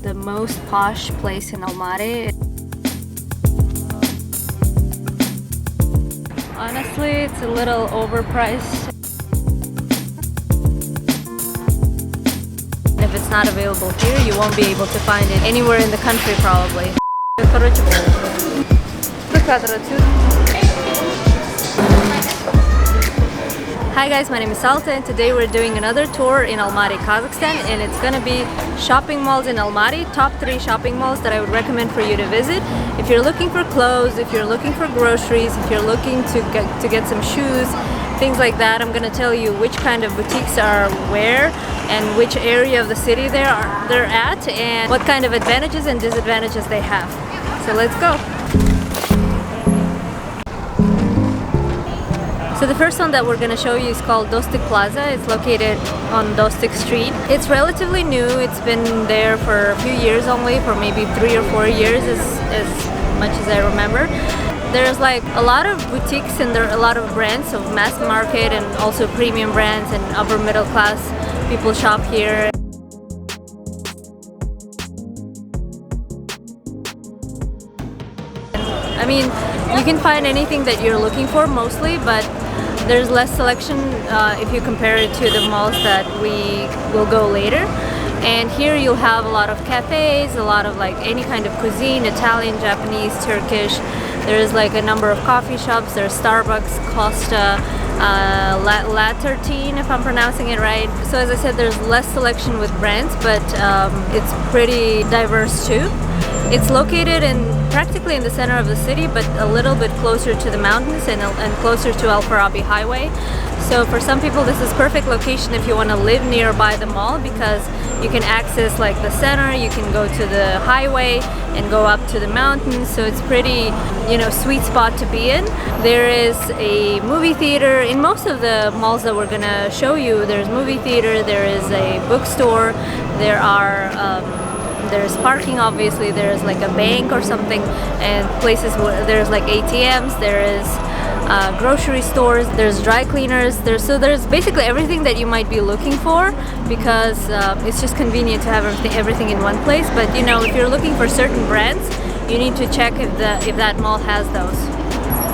the most posh place in Almaty. Honestly, it's a little overpriced. If it's not available here, you won't be able to find it anywhere in the country probably. Hi guys, my name is Salta and today we're doing another tour in Almaty, Kazakhstan, and it's gonna be shopping malls in Almaty, top 3 shopping malls that I would recommend for you to visit. If you're looking for clothes, if you're looking for groceries, if you're looking to get some shoes, things like that, I'm gonna tell you which kind of boutiques are where and which area of the city they're at and what kind of advantages and disadvantages they have. So let's go! So the first one that we're going to show you is called Dostyk Plaza. It's located on Dostyk Street. It's relatively new. It's been there for a few years only, for maybe 3 or 4 years as much as I remember. There's like a lot of boutiques and there are a lot of brands of mass market and also premium brands, and upper middle class people shop here. I mean, you can find anything that you're looking for mostly, but there's less selection if you compare it to the malls that we will go later. And here you'll have a lot of cafes, a lot of like any kind of cuisine, Italian, Japanese, Turkish. There's like a number of coffee shops. There's Starbucks, Costa, La 13 if I'm pronouncing it right. So as I said, there's less selection with brands, but it's pretty diverse too. It's located practically in the center of the city, but a little bit closer to the mountains and closer to Al-Farabi Highway. So for some people this is perfect location if you want to live nearby the mall, because you can access like the center, you can go to the highway and go up to the mountains. So it's pretty, sweet spot to be in. There is a movie theater in most of the malls that we're gonna show you. There's movie theater, there is a bookstore, there's parking, obviously, there's like a bank or something, and places where there's like ATMs, there is grocery stores, there's dry cleaners, there's basically everything that you might be looking for, because it's just convenient to have everything in one place. But if you're looking for certain brands, you need to check if that mall has those.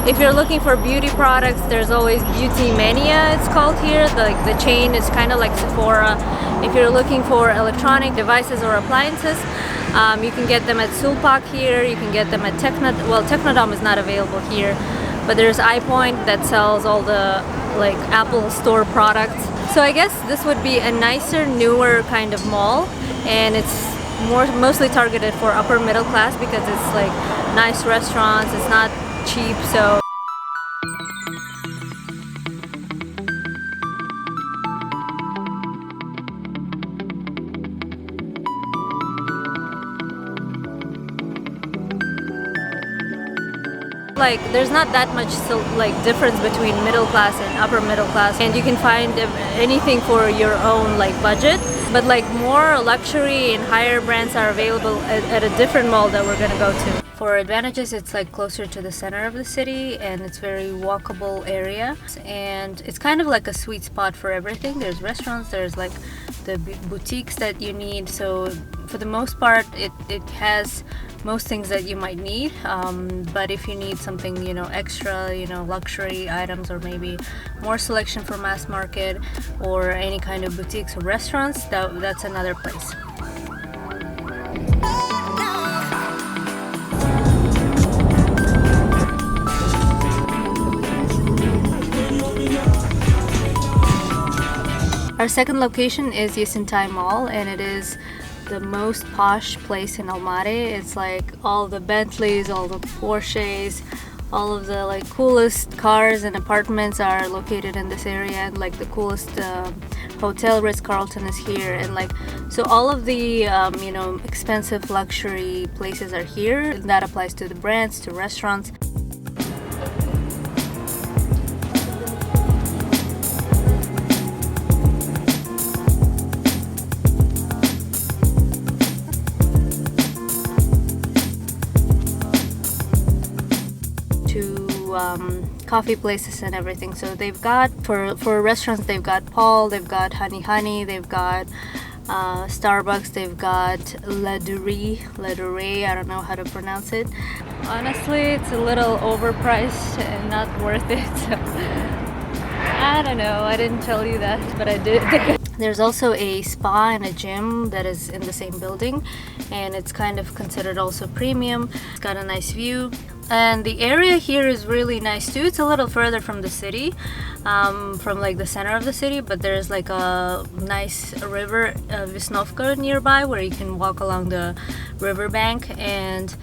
If you're looking for beauty products, there's always Beauty Mania, it's called here. The chain is kind of like Sephora. If you're looking for electronic devices or appliances, you can get them at Sulpak here. You can get them at Technodom is not available here, but there's iPoint that sells all the like Apple Store products. So I guess this would be a nicer, newer kind of mall, and it's mostly targeted for upper middle class because it's like nice restaurants. It's not cheap, so like there's not that much difference between middle class and upper middle class, and you can find anything for your own budget. But more luxury and higher brands are available at a different mall that we're gonna go to. For advantages, it's closer to the center of the city, and it's very walkable area, and it's kind of like a sweet spot for everything. There's restaurants, there's the boutiques that you need. So for the most part, it has most things that you might need, but if you need something extra, luxury items, or maybe more selection for mass market or any kind of boutiques or restaurants, that's another place. Our second location is Esentai Mall, and it is the most posh place in Almaty. It's like all the Bentleys, all the Porsches, all of the coolest cars and apartments are located in this area, and the coolest hotel, Ritz-Carlton, is here, and so all of the expensive luxury places are here. That applies to the brands, to restaurants. Coffee places and everything. So they've got for restaurants, they've got Paul, they've got Honey, they've got Starbucks, they've got La Durée, I don't know how to pronounce it. Honestly, it's a little overpriced and not worth it. So, I don't know, I didn't tell you that, but I did. There's also a spa and a gym that is in the same building, and it's kind of considered also premium. It's got a nice view, and the area here is really nice too. It's a little further from the city, from like the center of the city, but there's like a nice river, Visnovka, nearby, where you can walk along the riverbank, and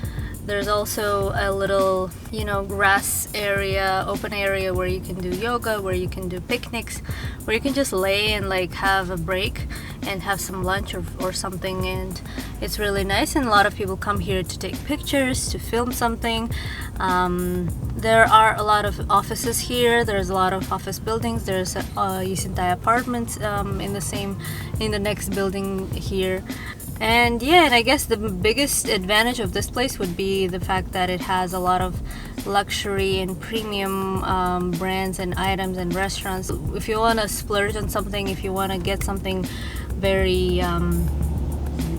there's also a little, you know, grass area, open area where you can do yoga, where you can do picnics, where you can just lay and like have a break and have some lunch or something, and it's really nice. And a lot of people come here to take pictures, to film something. There are a lot of offices here. There's a lot of office buildings. There's Esentai apartments in the next building here. And yeah, and I guess the biggest advantage of this place would be the fact that it has a lot of luxury and premium brands and items and restaurants. If you want to splurge on something, if you want to get something very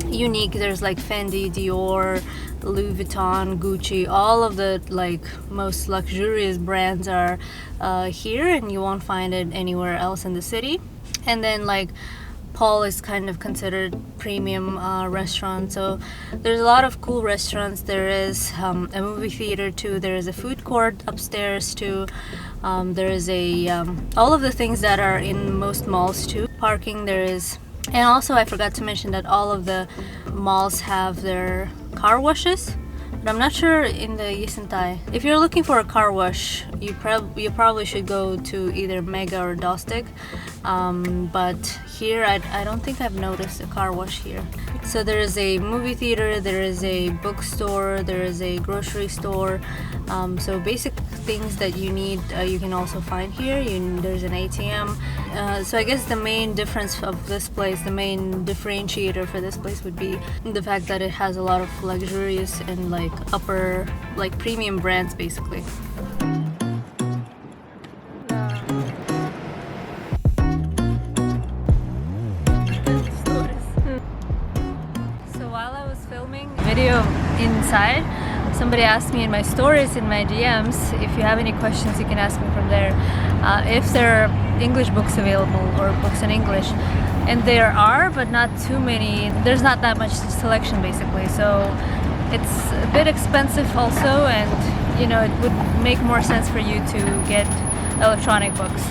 unique, there's like Fendi, Dior, Louis Vuitton, Gucci, all of the like most luxurious brands are here, and you won't find it anywhere else in the city. And then like Paul is kind of considered premium restaurant, so there's a lot of cool restaurants. There is a movie theater too. There is a food court upstairs too. There is all of the things that are in most malls too. Parking there is, and also I forgot to mention that all of the malls have their car washes. But I'm not sure in the Esentai. If you're looking for a car wash, you probably should go to either Mega or Dostyk. But here, I don't think I've noticed a car wash here. So there is a movie theater, there is a bookstore, there is a grocery store. So basic things that you need, you can also find here. There's an ATM. So I guess the main difference of this place, the main differentiator for this place would be the fact that it has a lot of luxurious and like upper, like premium brands basically. So while I was filming video inside, somebody asked me in my stories, in my DMs, if you have any questions you can ask me from there, if there are English books available or books in English. And there are, but not too many. There's not that much selection basically, so it's a bit expensive also, and you know, it would make more sense for you to get electronic books.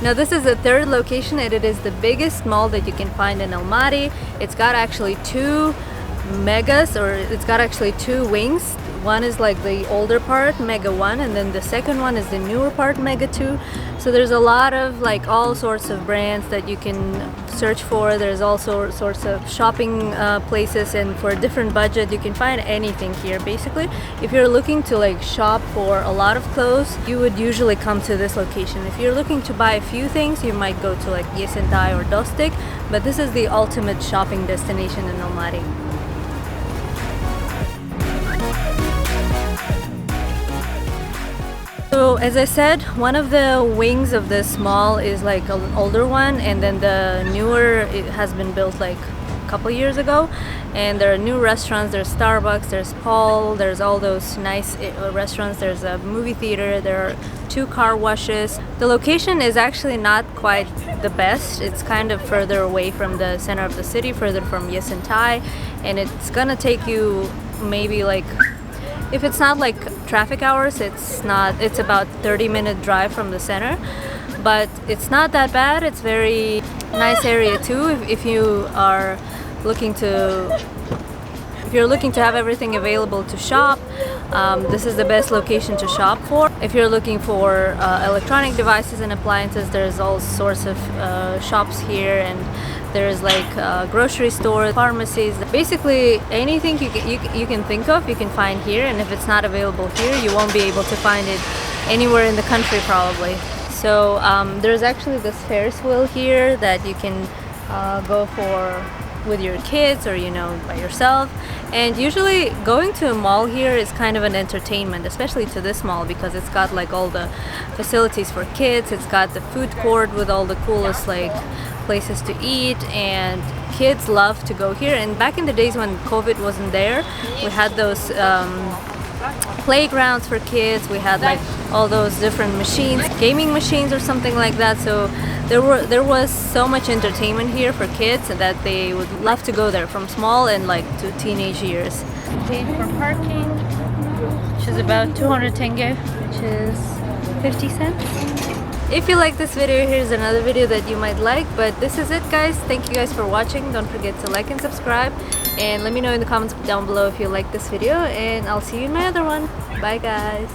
Now this is the third location, and it is the biggest mall that you can find in Almaty. It's got actually two megas, or it's got actually two wings. One is like the older part, Mega 1, and then the second one is the newer part, Mega 2. So there's a lot of like all sorts of brands that you can search for. There's also sorts of shopping places, and for a different budget you can find anything here basically. If you're looking to like shop for a lot of clothes, you would usually come to this location. If you're looking to buy a few things, you might go to like Esentai or Dostyk, but this is the ultimate shopping destination in Almaty. So as I said, one of the wings of this mall is like an older one, and then the newer, it has been built like a couple years ago, and there are new restaurants. There's Starbucks, there's Paul, there's all those nice restaurants, there's a movie theater, there are two car washes. The location is actually not quite the best. It's kind of further away from the center of the city, further from Esentai, and it's gonna take you maybe like, if it's not like traffic hours, it's about 30-minute drive from the center, but it's not that bad. It's very nice area too. If you're looking to have everything available to shop, this is the best location to shop for. If you're looking for electronic devices and appliances, there's all sorts of shops here, and there's like grocery stores, pharmacies. Basically anything you can think of, you can find here, and if it's not available here, you won't be able to find it anywhere in the country probably. So there's actually this Ferris wheel here that you can go for with your kids, or you know, by yourself, And usually going to a mall here is kind of an entertainment, especially to this mall, because it's got like all the facilities for kids. It's got the food court with all the coolest like places to eat, and kids love to go here. And back in the days when COVID wasn't there, we had those playgrounds for kids. We had like all those different machines, gaming machines or something like that. So there was so much entertainment here for kids that they would love to go there from small and like to teenage years. Paid for parking, which is about 200 tenge, which is 50 cents. If you like this video, here's another video that you might like. But this is it, guys. Thank you guys for watching. Don't forget to like and subscribe, and let me know in the comments down below if you like this video, and I'll see you in my other one. Bye guys.